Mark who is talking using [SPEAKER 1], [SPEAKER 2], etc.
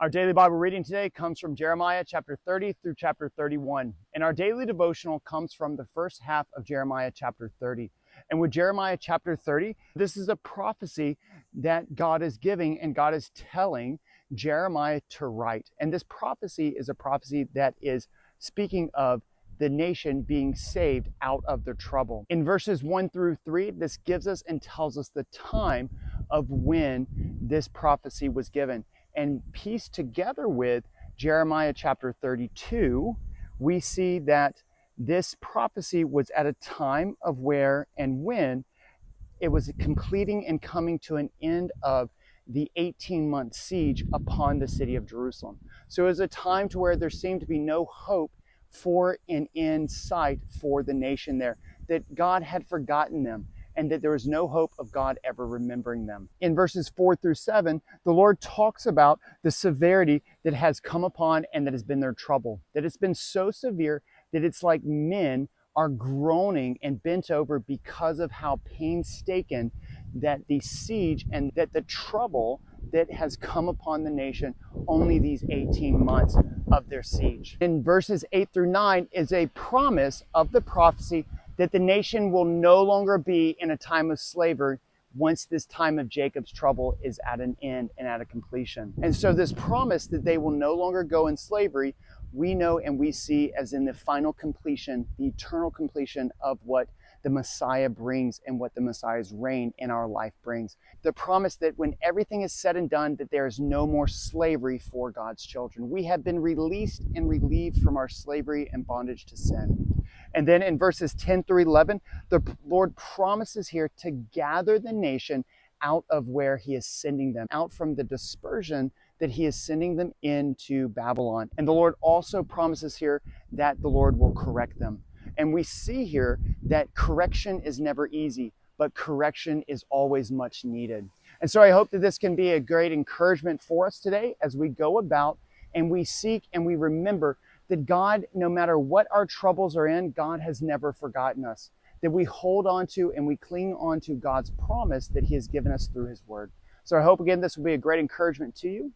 [SPEAKER 1] Our daily Bible reading today comes from Jeremiah chapter 30 through chapter 31. And our daily devotional comes from the first half of Jeremiah chapter 30. And with Jeremiah chapter 30, this is a prophecy that God is giving and God is telling Jeremiah to write. And this prophecy is a prophecy that is speaking of the nation being saved out of their trouble. In verses 1 through 3, this gives us and tells us the time of when this prophecy was given. And pieced together with Jeremiah chapter 32, we see that this prophecy was at a time of where and when it was completing and coming to an end of the 18-month siege upon the city of Jerusalem. So it was a time to where there seemed to be no hope for an end sight for the nation there, that God had forgotten them, and that there was no hope of God ever remembering them. In verses 4 through 7, the Lord talks about the severity that has come upon and that has been their trouble. That it's been so severe that it's like men are groaning and bent over because of how painstaken that the siege and that the trouble that has come upon the nation only these 18 months of their siege. In verses 8 through 9 is a promise of the prophecy that the nation will no longer be in a time of slavery once this time of Jacob's trouble is at an end and at a completion. And so this promise that they will no longer go in slavery, we know and we see as in the final completion, the eternal completion of what the Messiah brings and what the Messiah's reign in our life brings. The promise that when everything is said and done, that there is no more slavery for God's children. We have been released and relieved from our slavery and bondage to sin. And then in verses 10 through 11, the Lord promises here to gather the nation out of where he is sending them, out from the dispersion that he is sending them into Babylon. And the Lord also promises here that the Lord will correct them. And we see here that correction is never easy, but correction is always much needed. And so I hope that this can be a great encouragement for us today as we go about and we seek and we remember that God, no matter what our troubles are in, God has never forgotten us. That we hold on to and we cling on to God's promise that he has given us through his word. So I hope again this will be a great encouragement to you.